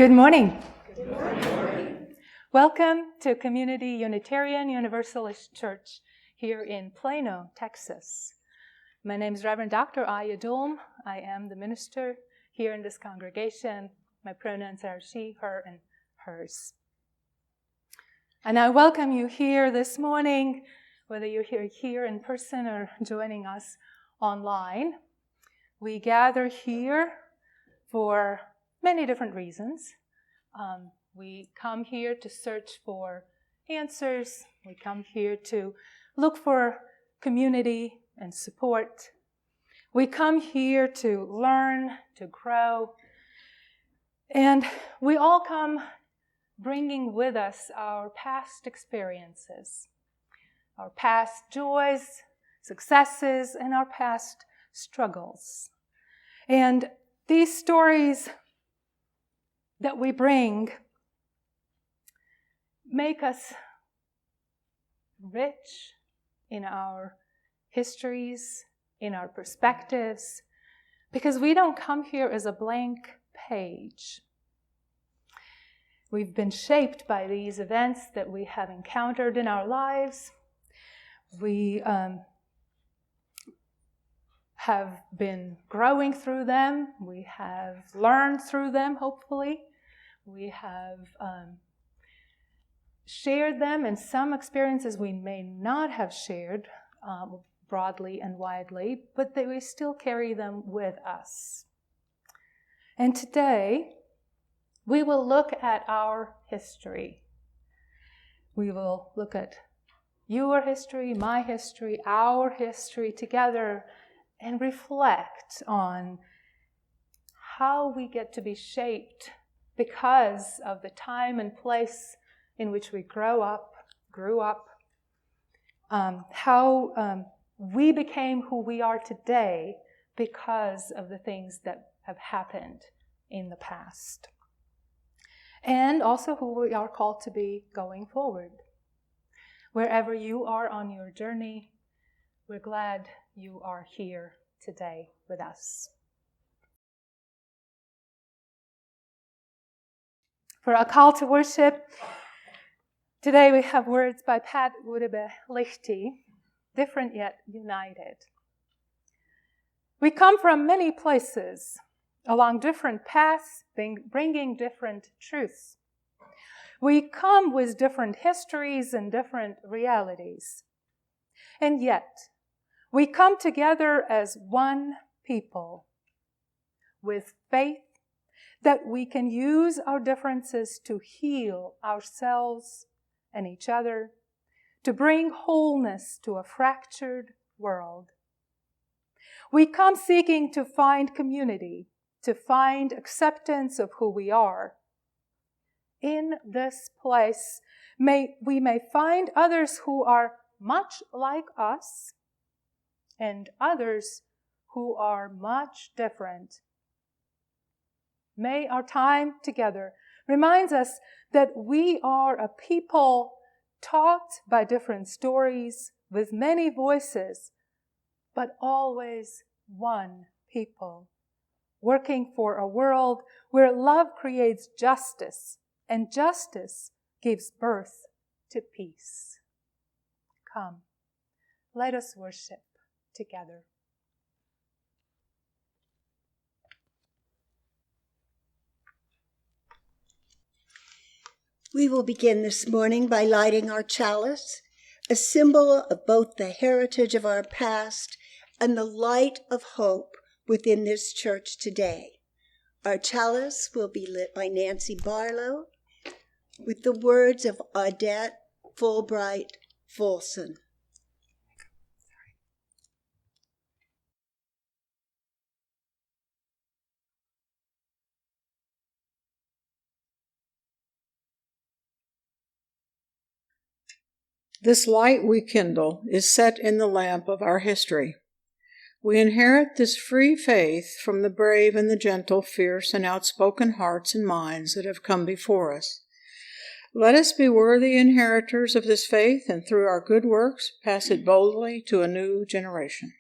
Good morning. Good morning. Welcome to Community Unitarian Universalist Church here in Plano, Texas. My name is Reverend Dr. Aija Duelm. I am the minister here in this congregation. My pronouns are she, her, and hers. And I welcome you here this morning, whether you're here in person or joining us online. We gather here for many different reasons. We come here to search for answers. We come here to look for community and support. We come here to learn, to grow. And we all come bringing with us our past experiences, our past joys, successes, and our past struggles. And these stories that we bring make us rich in our histories, in our perspectives, because we don't come here as a blank page. We've been shaped by these events that we have encountered in our lives. We have been growing through them. We have learned through them, hopefully. We have shared them, and some experiences we may not have shared broadly and widely, but that we still carry them with us. And today, we will look at our history. We will look at your history, my history, our history together, and reflect on how we get to be shaped because of the time and place in which we grew up, how we became who we are today because of the things that have happened in the past. And also who we are called to be going forward. Wherever you are on your journey, we're glad you are here today with us. For our call to worship, today we have words by Pat Uribe-Lichty, Different Yet United. We come from many places, along different paths, bringing different truths. We come with different histories and different realities. And yet, we come together as one people with faith that we can use our differences to heal ourselves and each other, to bring wholeness to a fractured world. We come seeking to find community, to find acceptance of who we are. In this place, we may find others who are much like us and others who are much different. May our time together reminds us that we are a people taught by different stories with many voices, but always one people, working for a world where love creates justice and justice gives birth to peace. Come, let us worship together. We will begin this morning by lighting our chalice, a symbol of both the heritage of our past and the light of hope within this church today. Our chalice will be lit by Nancy Barlow with the words of Audette Fulbright Folson. This light we kindle is set in the lamp of our history. We inherit this free faith from the brave and the gentle, fierce and outspoken hearts and minds that have come before us. Let us be worthy inheritors of this faith, and through our good works, pass it boldly to a new generation.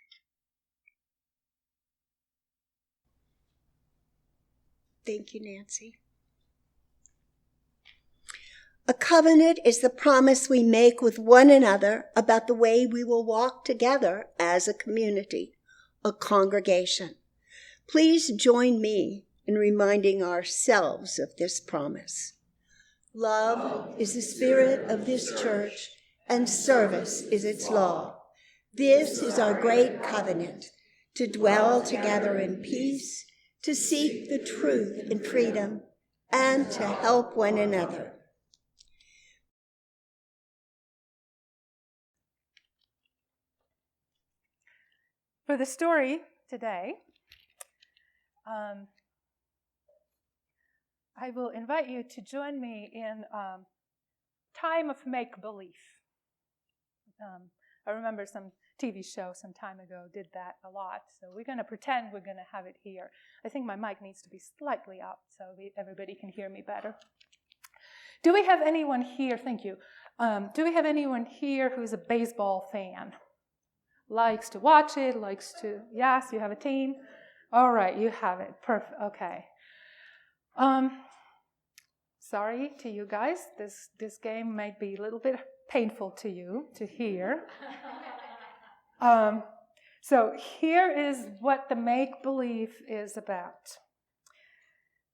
Thank you, Nancy. A covenant is the promise we make with one another about the way we will walk together as a community, a congregation. Please join me in reminding ourselves of this promise. Love is the spirit of this church, and service is its law. This is our great covenant, to dwell together in peace, to seek the truth in freedom, and to help one another. For the story today, I will invite you to join me in time of make-believe. I remember some TV show some time ago did that a lot, so we're going to pretend we're going to have it here. I think my mic needs to be slightly up so everybody can hear me better. Do we have anyone here? Thank you. Do we have anyone here who's a baseball fan? Likes to watch it, likes to... Yes, you have a team? All right, you have it. Perfect. Okay. Sorry to you guys. This game might be a little bit painful to you to hear. So here is what the make-believe is about.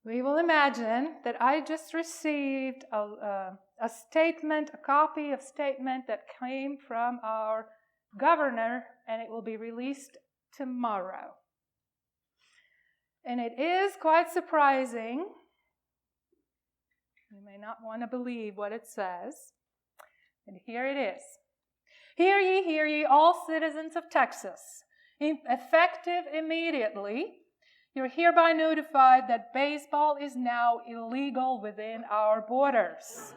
We will imagine that I just received a statement, a copy of statement that came from our governor, and it will be released tomorrow. And it is quite surprising. You may not want to believe what it says. And here it is. Hear ye, all citizens of Texas. Effective immediately, you're hereby notified that baseball is now illegal within our borders.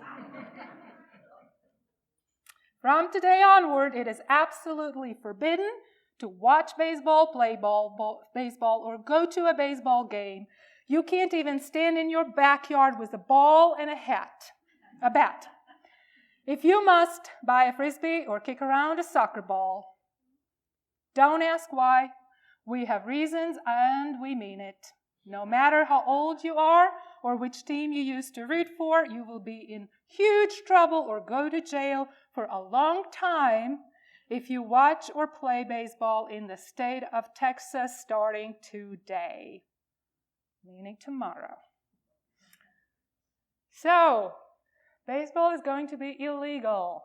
From today onward, it is absolutely forbidden to watch baseball, play baseball, or go to a baseball game. You can't even stand in your backyard with a ball and a bat. If you must, buy a frisbee or kick around a soccer ball. Don't ask why. We have reasons and we mean it. No matter how old you are or which team you used to root for, you will be in huge trouble or go to jail for a long time if you watch or play baseball in the state of Texas starting today, meaning tomorrow. So, baseball is going to be illegal.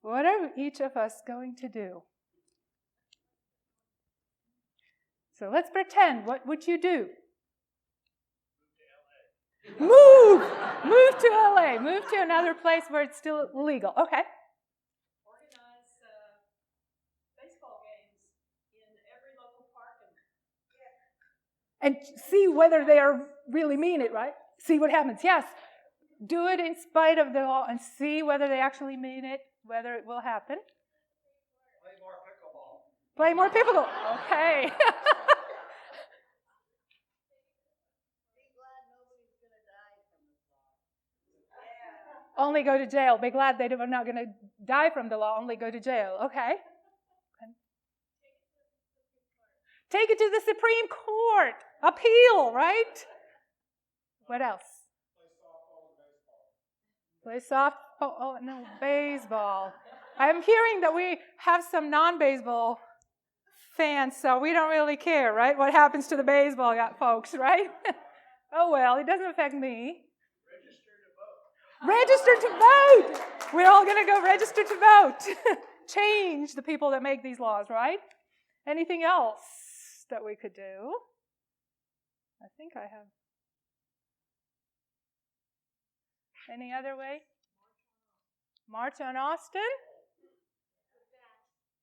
What are each of us going to do? So let's pretend. What would you do? Move to LA. Move to another place where it's still legal. Okay. Organize baseball games in every local park. And see whether they really mean it, right? See what happens. Yes. Do it in spite of the law and see whether they actually mean it, whether it will happen. Play more pickleball. Okay. Only go to jail. Be glad they are not going to die from the law. Only go to jail. Okay. Take it to the Supreme Court. Appeal, right? What else? Play softball. Oh, no, baseball. I'm hearing that we have some non-baseball fans, so we don't really care, right? What happens to the baseball folks, right? Oh, well, it doesn't affect me. Register to vote. We're all going to go register to vote. Change the people that make these laws, right? Anything else that we could do? I think I have. Any other way? March on Austin?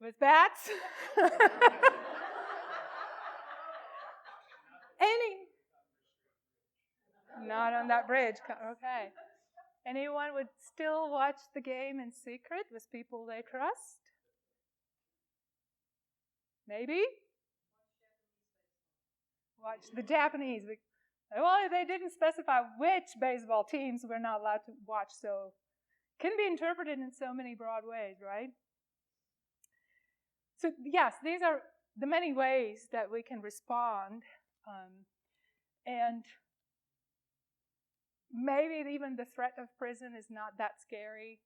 With bats? Not on that bridge. Okay. Anyone would still watch the game in secret with people they trust? Maybe? Watch the Japanese. Well, they didn't specify which baseball teams we're not allowed to watch, so it can be interpreted in so many broad ways, right? So, yes, these are the many ways that we can respond. And maybe even the threat of prison is not that scary.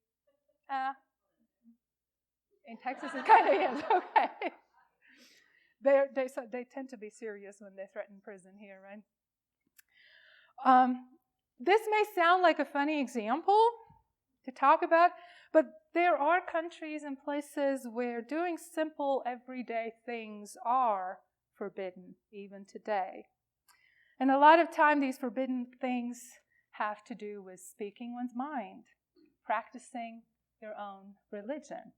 In Texas, it kind of is. Okay. They tend to be serious when they threaten prison here, right? This may sound like a funny example to talk about, but there are countries and places where doing simple everyday things are forbidden even today. And a lot of time these forbidden things have to do with speaking one's mind, practicing your own religion.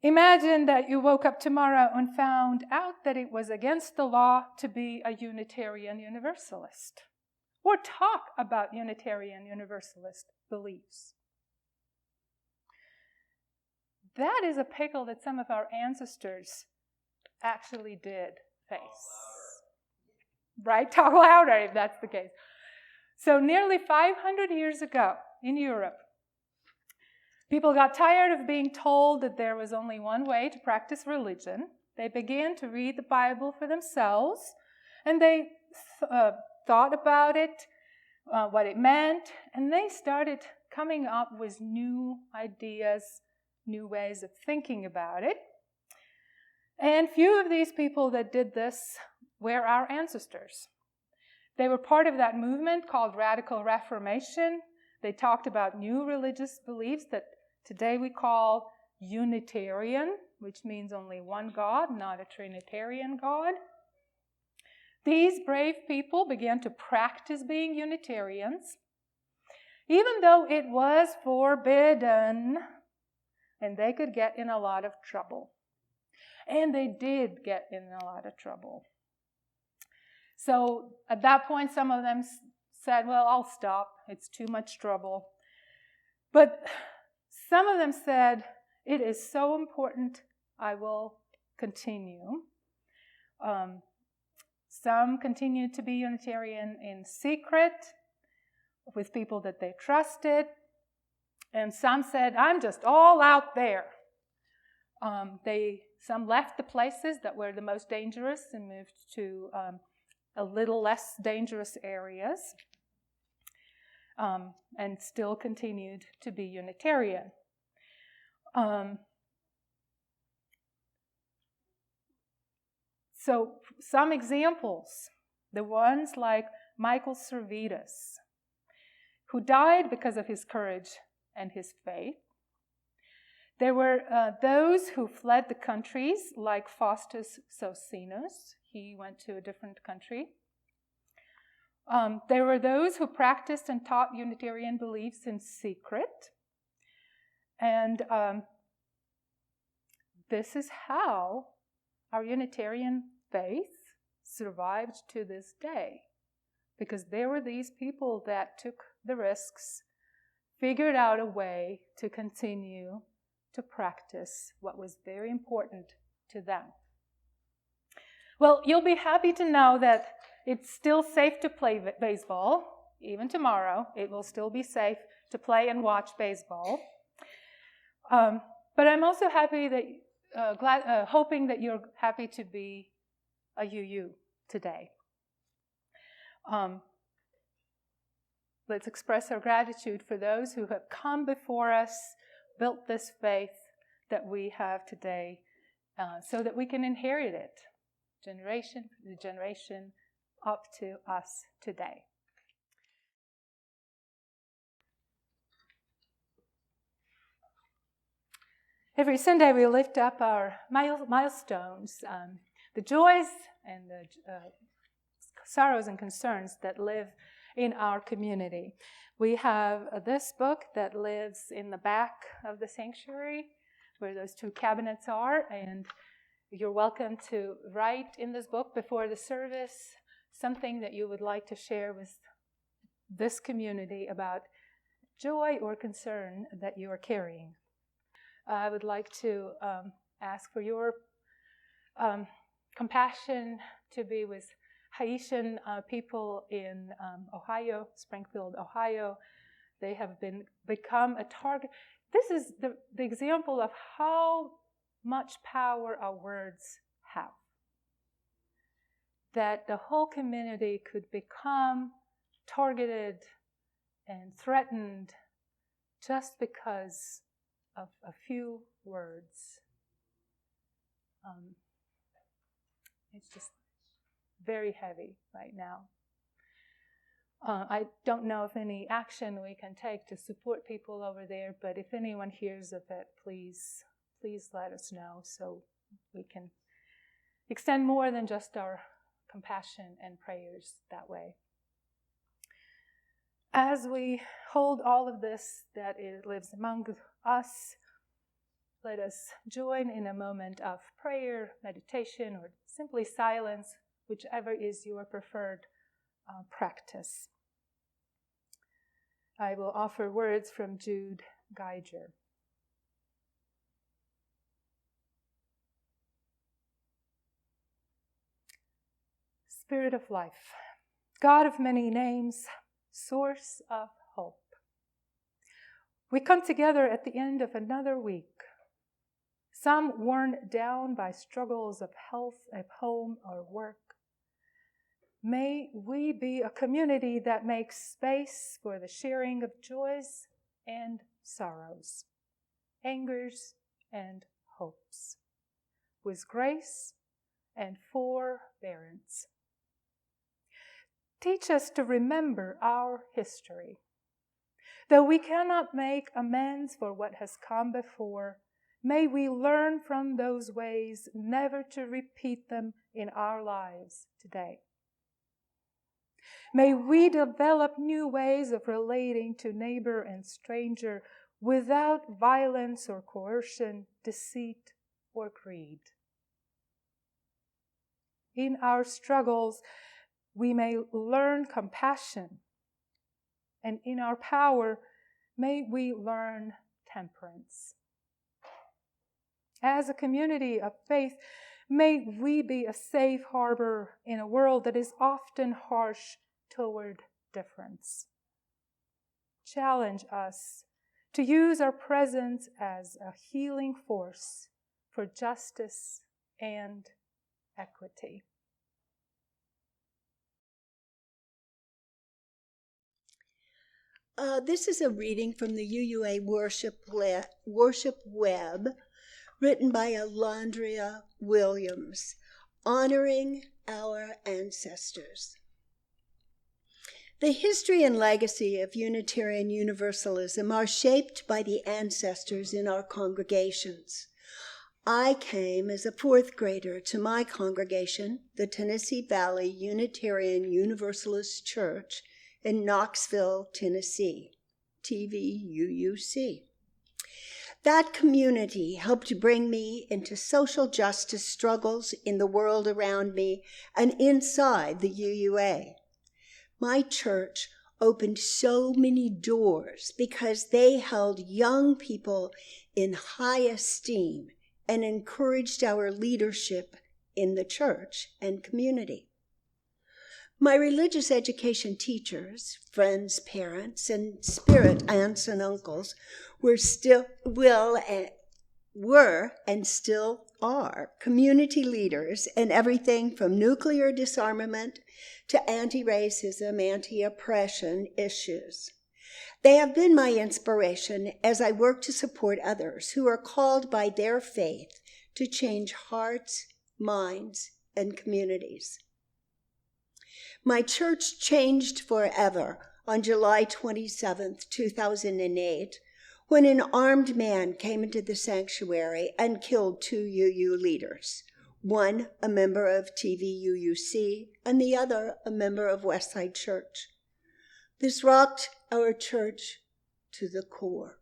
Imagine that you woke up tomorrow and found out that it was against the law to be a Unitarian Universalist or talk about Unitarian Universalist beliefs. That is a pickle that some of our ancestors actually did face. Right? Talk louder if that's the case. So nearly 500 years ago in Europe, people got tired of being told that there was only one way to practice religion. They began to read the Bible for themselves, and they thought about it, what it meant, and they started coming up with new ideas, new ways of thinking about it. And few of these people that did this were our ancestors. They were part of that movement called Radical Reformation. They talked about new religious beliefs that today we call Unitarian, which means only one God, not a Trinitarian God. These brave people began to practice being Unitarians, even though it was forbidden, and they could get in a lot of trouble. And they did get in a lot of trouble. So at that point, some of them said, well, I'll stop. It's too much trouble. But some of them said, it is so important, I will continue. Some continued to be Unitarian in secret with people that they trusted. And some said, I'm just all out there. Some left the places that were the most dangerous and moved to a little less dangerous areas, and still continued to be Unitarian. So some examples, the ones like Michael Servetus, who died because of his courage and his faith. There were those who fled the countries, like Faustus Socinus. He went to a different country. There were those who practiced and taught Unitarian beliefs in secret. And this is how our Unitarian faith survived to this day. Because there were these people that took the risks, figured out a way to continue to practice what was very important to them. Well, you'll be happy to know that it's still safe to play baseball. Even tomorrow, it will still be safe to play and watch baseball. But I'm also happy that, hoping that you're happy to be a UU today. Let's express our gratitude for those who have come before us, built this faith that we have today, so that we can inherit it generation to generation up to us today. Every Sunday we lift up our milestones, the joys and the sorrows and concerns that live in our community. We have this book that lives in the back of the sanctuary where those two cabinets are, and you're welcome to write in this book before the service something that you would like to share with this community about joy or concern that you are carrying. I would like to ask for your compassion to be with Haitian people in Ohio, Springfield, Ohio. They have become a target. This is the example of how much power our words have. That the whole community could become targeted and threatened just because of a few words. It's just very heavy right now. I don't know if any action we can take to support people over there, but if anyone hears of it, please let us know so we can extend more than just our compassion and prayers that way. As we hold all of this that lives among us, let us join in a moment of prayer, meditation, or simply silence, whichever is your preferred practice. I will offer words from Jude, Geiger. Spirit of life, God of many names, source of hope. We come together at the end of another week, some worn down by struggles of health at home or work. May we be a community that makes space for the sharing of joys and sorrows, angers and hopes, with grace and forbearance. Teach us to remember our history. Though we cannot make amends for what has come before, may we learn from those ways never to repeat them in our lives today. May we develop new ways of relating to neighbor and stranger without violence or coercion, deceit or greed. In our struggles, we may learn compassion, and in our power, may we learn temperance. As a community of faith, may we be a safe harbor in a world that is often harsh toward difference. Challenge us to use our presence as a healing force for justice and equity. This is a reading from the UUA Worship Web, written by Elandria Williams, honoring our ancestors. The history and legacy of Unitarian Universalism are shaped by the ancestors in our congregations. I came as a fourth grader to my congregation, the Tennessee Valley Unitarian Universalist Church in Knoxville, Tennessee, TVUUC. That community helped bring me into social justice struggles in the world around me and inside the UUA. My church opened so many doors because they held young people in high esteem and encouraged our leadership in the church and community. My religious education teachers, friends, parents, and spirit aunts and uncles were and still are community leaders in everything from nuclear disarmament to anti-racism, anti-oppression issues. They have been my inspiration as I work to support others who are called by their faith to change hearts, minds, and communities. My church changed forever on July 27, 2008, when an armed man came into the sanctuary and killed 2 UU leaders, one a member of TVUUC and the other a member of Westside Church. This rocked our church to the core.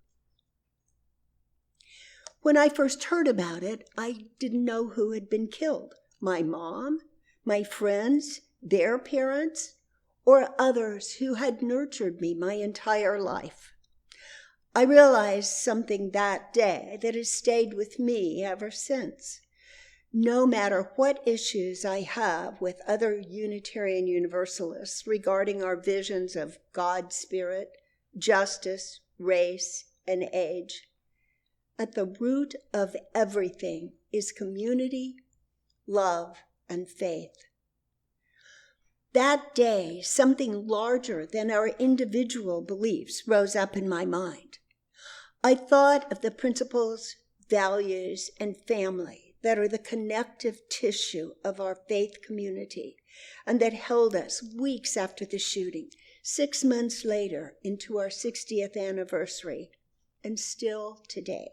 When I first heard about it, I didn't know who had been killed. My mom, my friends, their parents, or others who had nurtured me my entire life. I realized something that day that has stayed with me ever since. No matter what issues I have with other Unitarian Universalists regarding our visions of God's Spirit, justice, race, and age, at the root of everything is community, love, and faith. That day, something larger than our individual beliefs rose up in my mind. I thought of the principles, values, and family that are the connective tissue of our faith community and that held us weeks after the shooting, 6 months later into our 60th anniversary, and still today.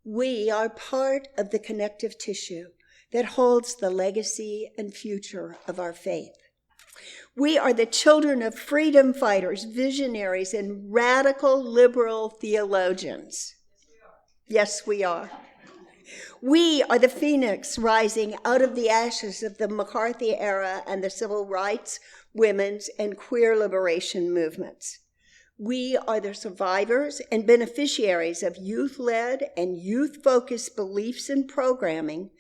We are part of the connective tissue that holds the legacy and future of our faith. We are the children of freedom fighters, visionaries, and radical liberal theologians. Yes, we are. We are the phoenix rising out of the ashes of the McCarthy era and the civil rights, women's, and queer liberation movements. We are the survivors and beneficiaries of youth-led and youth-focused beliefs and programming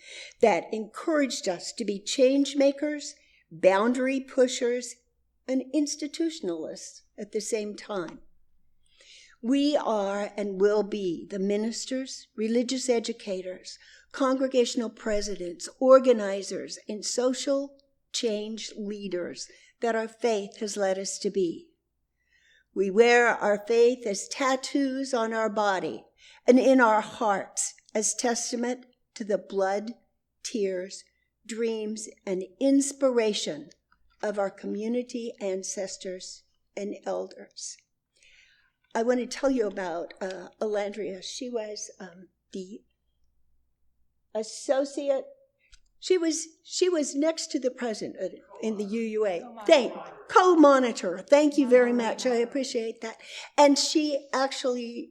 that encouraged us to be change makers, boundary pushers, and institutionalists at the same time. We are and will be the ministers, religious educators, congregational presidents, organizers, and social change leaders that our faith has led us to be. We wear our faith as tattoos on our body and in our hearts as testament to the blood, tears, dreams, and inspiration of our community ancestors and elders. I want to tell you about Elandria. She was the associate. She was next to the president in the UUA. Co-monitor. Thank you very much. I appreciate that. And she actually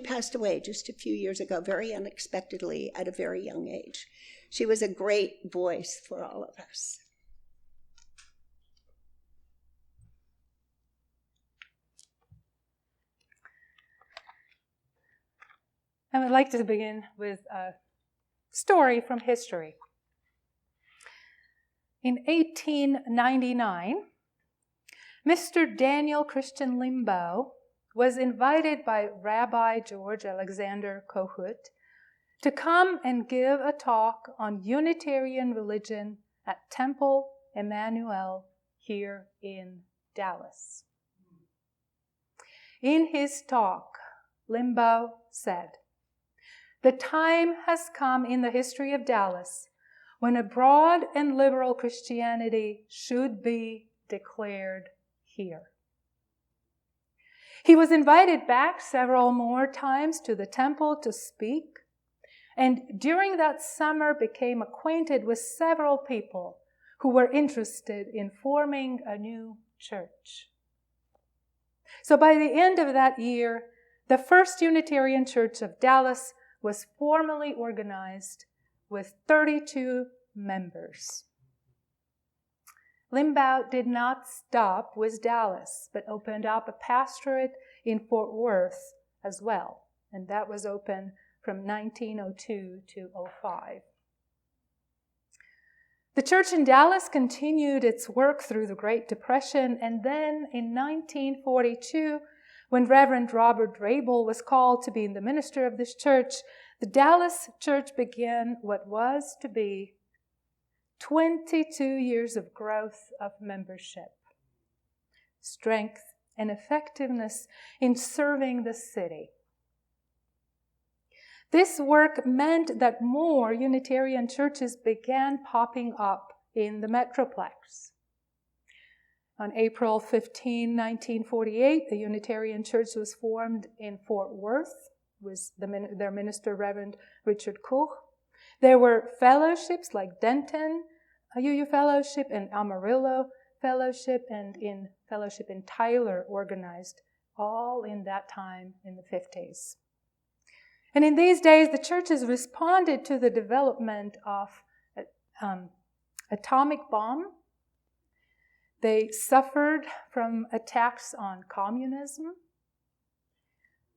passed away just a few years ago, very unexpectedly at a very young age. She was a great voice for all of us. I would like to begin with a story from history. In 1899, Mr. Daniel Christian Limbaugh was invited by Rabbi George Alexander Khoo to come and give a talk on Unitarian religion at Temple Emmanuel here in Dallas. In his talk, Limbaugh said, "The time has come in the history of Dallas when a broad and liberal Christianity should be declared here." He was invited back several more times to the temple to speak, and during that summer became acquainted with several people who were interested in forming a new church. So by the end of that year, the First Unitarian Church of Dallas was formally organized with 32 members. Limbaugh did not stop with Dallas, but opened up a pastorate in Fort Worth as well, and that was open from 1902 to 05. The church in Dallas continued its work through the Great Depression, and then in 1942, when Reverend Robert Rabel was called to be the minister of this church, the Dallas church began what was to be 22 years of growth of membership, strength, and effectiveness in serving the city. This work meant that more Unitarian churches began popping up in the Metroplex. On April 15, 1948, the Unitarian Church was formed in Fort Worth with their minister, Reverend Richard Khoo. There were fellowships like Denton UU Fellowship and Amarillo Fellowship and in Fellowship in Tyler organized, all in that time in the 50s. And in these days, the churches responded to the development of atomic bomb. They suffered from attacks on communism.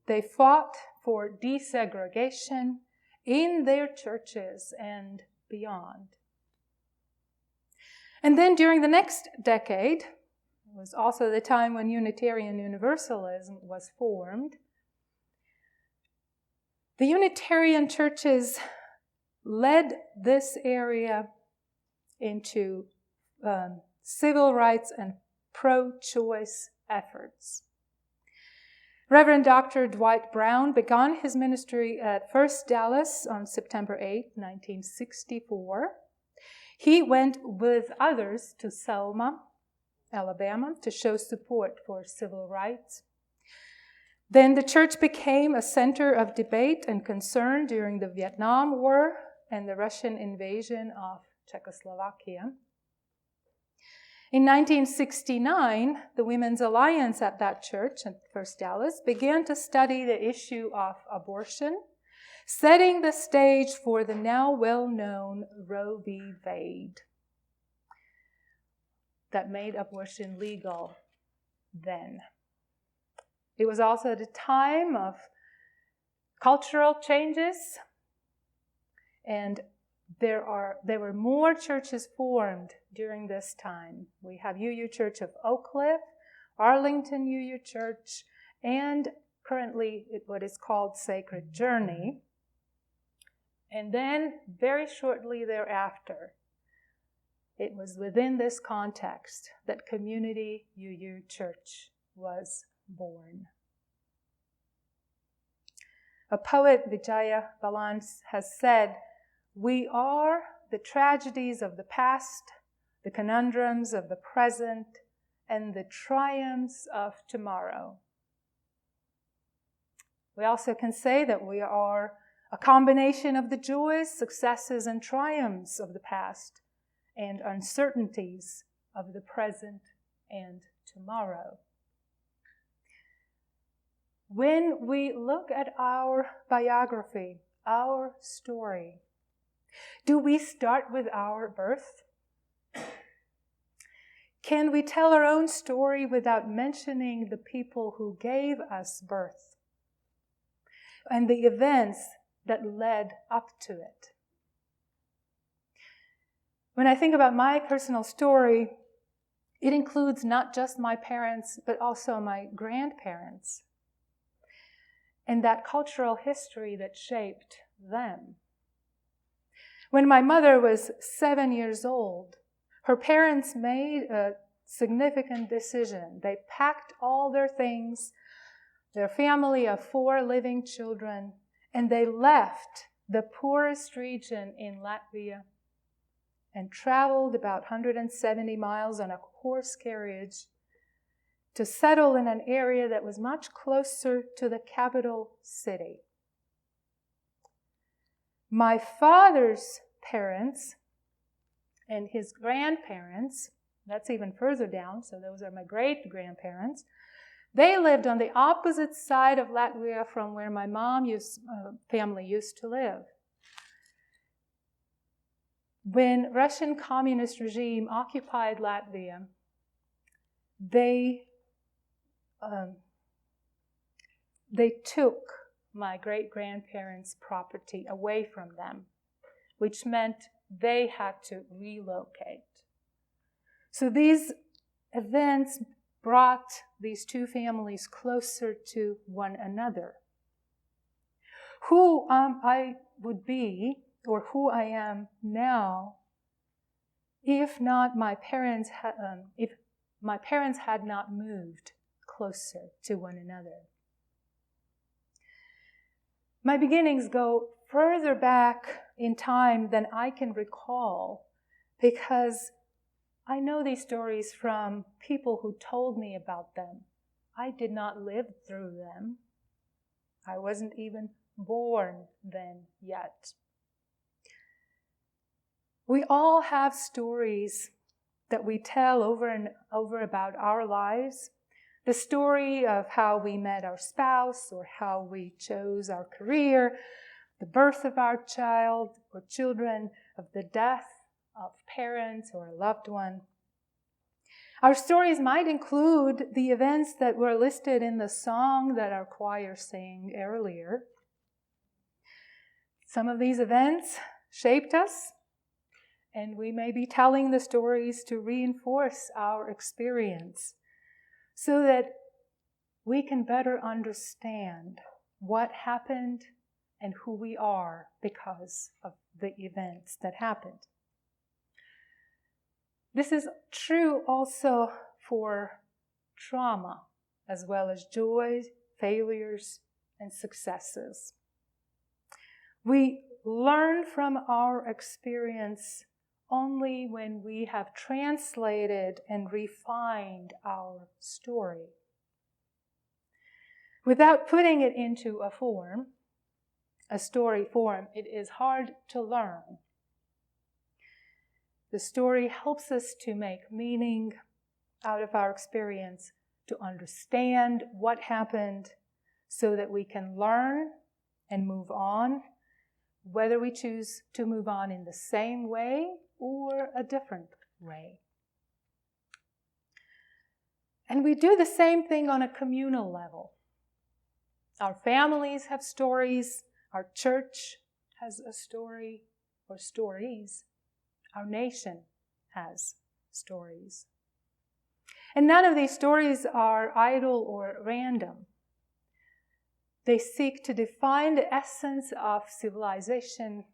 They fought for desegregation in their churches and beyond. And then during the next decade, it was also the time when Unitarian Universalism was formed, the Unitarian churches led this area into civil rights and pro-choice efforts. Reverend Dr. Dwight Brown began his ministry at First Dallas on September 8, 1964. He went with others to Selma, Alabama, to show support for civil rights. Then the church became a center of debate and concern during the Vietnam War and the Russian invasion of Czechoslovakia. In 1969, the Women's Alliance at that church, at First Dallas, began to study the issue of abortion, setting the stage for the now well-known Roe v. Wade that made abortion legal then. It was also at a time of cultural changes, and there were more churches formed during this time. We have UU Church of Oak Cliff, Arlington UU Church, and currently what is called Sacred Journey. And then, very shortly thereafter, it was within this context that Community UU Church was born. A poet, Vijaya Balance, has said, "We are the tragedies of the past, the conundrums of the present, and the triumphs of tomorrow." We also can say that we are a combination of the joys, successes, and triumphs of the past and uncertainties of the present and tomorrow. When we look at our biography, our story, do we start with our birth? Can we tell our own story without mentioning the people who gave us birth and the events that led up to it? When I think about my personal story, it includes not just my parents, but also my grandparents and that cultural history that shaped them. When my mother was 7 years old, her parents made a significant decision. They packed all their things, their family of 4 living children, and they left the poorest region in Latvia and traveled about 170 miles on a horse carriage to settle in an area that was much closer to the capital city. My father's parents and his grandparents, that's even further down, so those are my great-grandparents, they lived on the opposite side of Latvia from where my mom's family used to live. When Russian communist regime occupied Latvia, they took my great-grandparents' property away from them, which meant they had to relocate. So these events brought these two families closer to one another. Who I would be, or who I am now, if my parents had not moved closer to one another. My beginnings go further back in time than I can recall, because I know these stories from people who told me about them. I did not live through them. I wasn't even born then yet. We all have stories that we tell over and over about our lives. The story of how we met our spouse, or how we chose our career, the birth of our child or children, of the death of parents or a loved one. Our stories might include the events that were listed in the song that our choir sang earlier. Some of these events shaped us, and we may be telling the stories to reinforce our experience so that we can better understand what happened and who we are because of the events that happened. This is true also for trauma, as well as joys, failures, and successes. We learn from our experience only when we have translated and refined our story. Without putting it into a story form, it is hard to learn. The story helps us to make meaning out of our experience, to understand what happened so that we can learn and move on, whether we choose to move on in the same way or a different way. And we do the same thing on a communal level. Our families have stories, our church has a story or stories, our nation has stories. And none of these stories are idle or random. They seek to define the essence of civilization,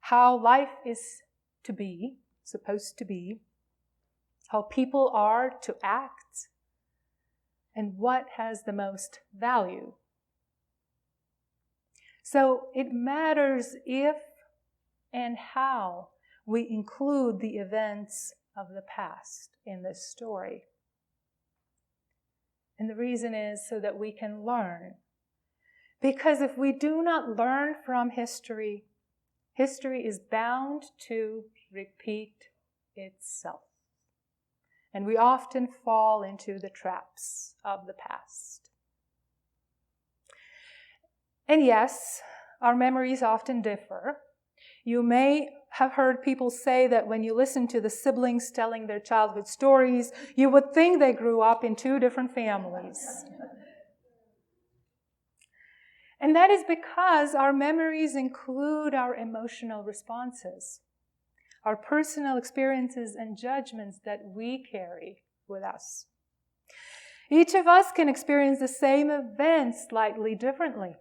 how life is to be, supposed to be, how people are to act, and what has the most value. So it matters if and how we include the events of the past in this story. And the reason is so that we can learn. Because if we do not learn from history, history is bound to repeat itself. And we often fall into the traps of the past. And yes, our memories often differ. You may have heard people say that when you listen to the siblings telling their childhood stories, you would think they grew up in two different families. And that is because our memories include our emotional responses, our personal experiences and judgments that we carry with us. Each of us can experience the same event slightly differently,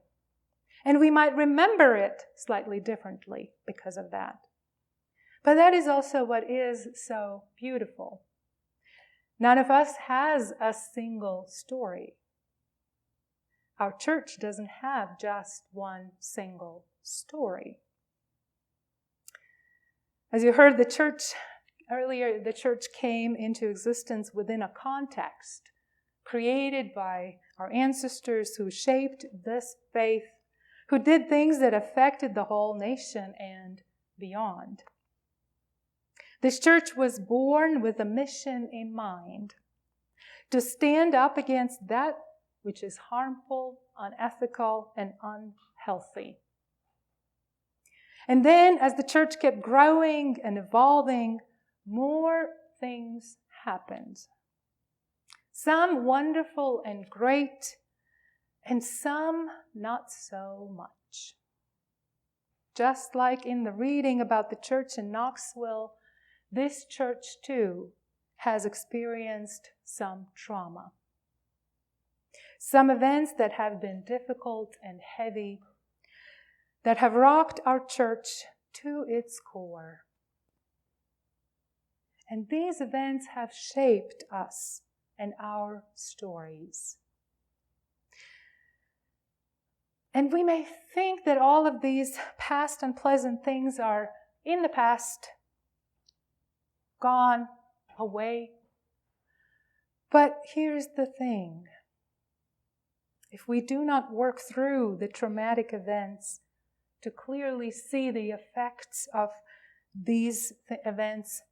and we might remember it slightly differently because of that. But that is also what is so beautiful. None of us has a single story. Our church doesn't have just one single story. As you heard the church earlier, the church came into existence within a context created by our ancestors who shaped this faith, who did things that affected the whole nation and beyond. This church was born with a mission in mind, to stand up against that which is harmful, unethical, and unhealthy. And then, as the church kept growing and evolving, more things happened. Some wonderful and great, and some not so much. Just like in the reading about the church in Knoxville, this church too has experienced some trauma. Some events that have been difficult and heavy, that have rocked our church to its core. And these events have shaped us and our stories. And we may think that all of these past unpleasant things are in the past, gone, away. But here's the thing. If we do not work through the traumatic events to clearly see the effects of these events,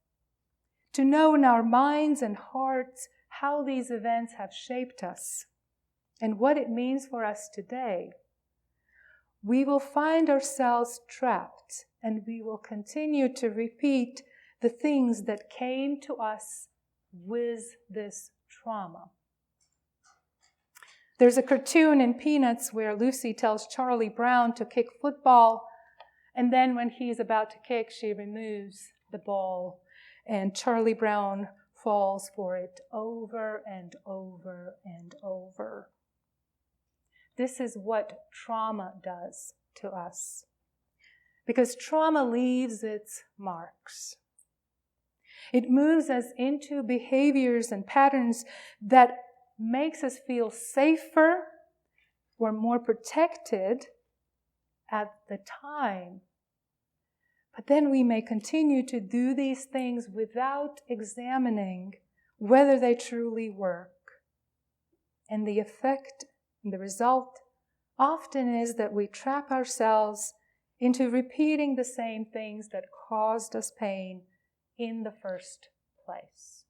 to know in our minds and hearts how these events have shaped us and what it means for us today, we will find ourselves trapped and we will continue to repeat the things that came to us with this trauma. There's a cartoon in Peanuts where Lucy tells Charlie Brown to kick football, and then when he's about to kick, she removes the ball, and Charlie Brown falls for it over and over and over. This is what trauma does to us, because trauma leaves its marks. It moves us into behaviors and patterns that makes us feel safer or more protected at the time. But then we may continue to do these things without examining whether they truly work. And the effect and the result often is that we trap ourselves into repeating the same things that caused us pain in the first place.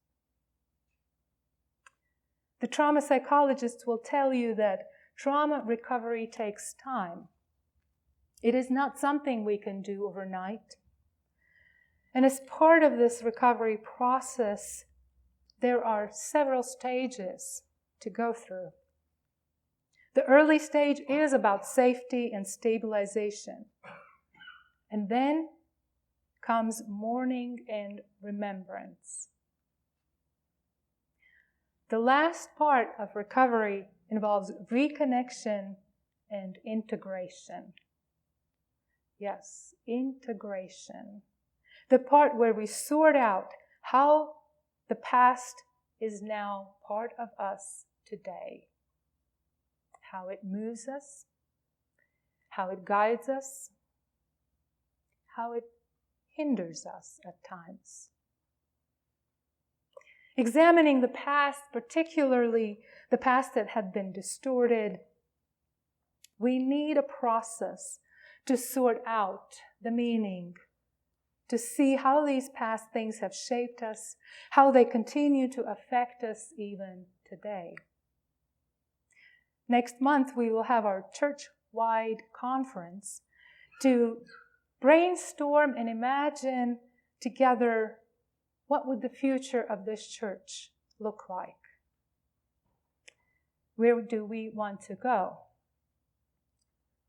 The trauma psychologists will tell you that trauma recovery takes time. It is not something we can do overnight. And as part of this recovery process, there are several stages to go through. The early stage is about safety and stabilization. And then comes mourning and remembrance. The last part of recovery involves reconnection and integration. Yes, integration. The part where we sort out how the past is now part of us today. How it moves us, how it guides us, how it hinders us at times. Examining the past, particularly the past that had been distorted, we need a process to sort out the meaning, to see how these past things have shaped us, how they continue to affect us even today. Next month, we will have our church-wide conference to brainstorm and imagine together what would the future of this church look like. Where do we want to go?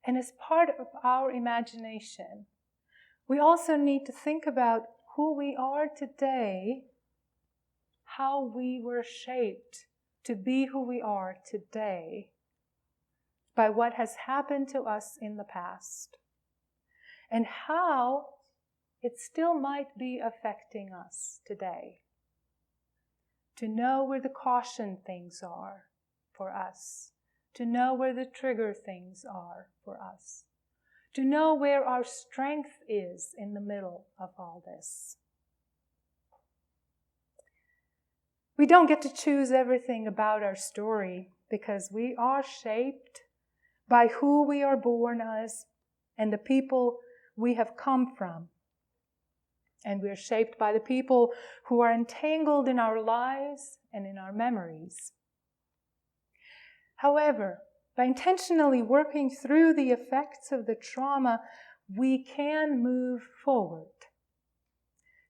And as part of our imagination, we also need to think about who we are today, how we were shaped to be who we are today by what has happened to us in the past, and how it still might be affecting us today. To know where the caution things are for us, to know where the trigger things are for us, to know where our strength is in the middle of all this. We don't get to choose everything about our story because we are shaped by who we are born as and the people we have come from. And we are shaped by the people who are entangled in our lives and in our memories. However, by intentionally working through the effects of the trauma, we can move forward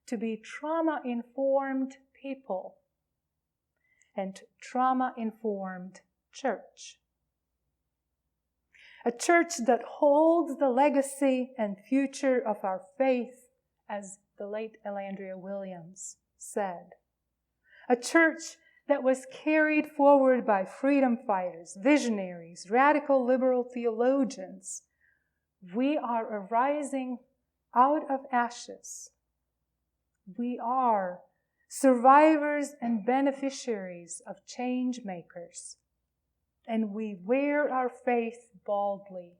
to be trauma-informed people and trauma-informed church. A church that holds the legacy and future of our faith, as the late Elandria Williams said. A church that was carried forward by freedom fighters, visionaries, radical liberal theologians. We are arising out of ashes. We are survivors and beneficiaries of change makers. And we wear our faith boldly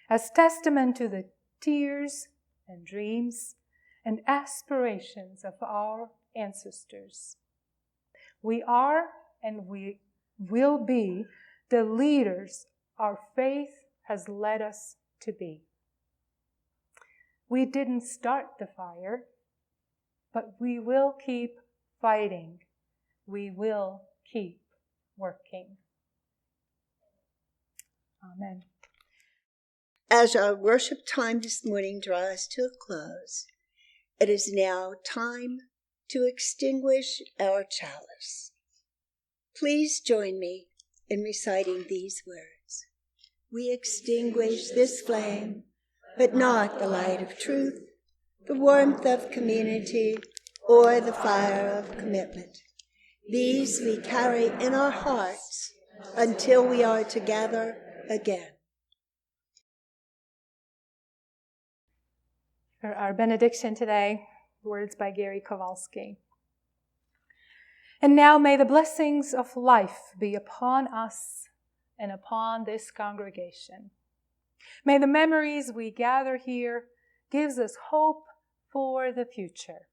as testament to the tears and dreams and aspirations of our ancestors. We are and we will be the leaders our faith has led us to be. We didn't start the fire, but we will keep fighting. We will keep working. Amen. As our worship time this morning draws to a close, it is now time to extinguish our chalice. Please join me in reciting these words. We extinguish this flame, but not the light of truth, the warmth of community, or the fire of commitment. These we carry in our hearts until we are together again. For our benediction today, words by Gary Kowalski. And now may the blessings of life be upon us and upon this congregation. May the memories we gather here gives us hope for the future.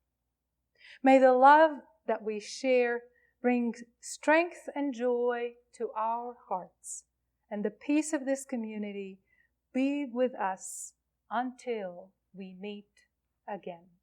May the love that we share bring strength and joy to our hearts, and the peace of this community be with us until we meet again.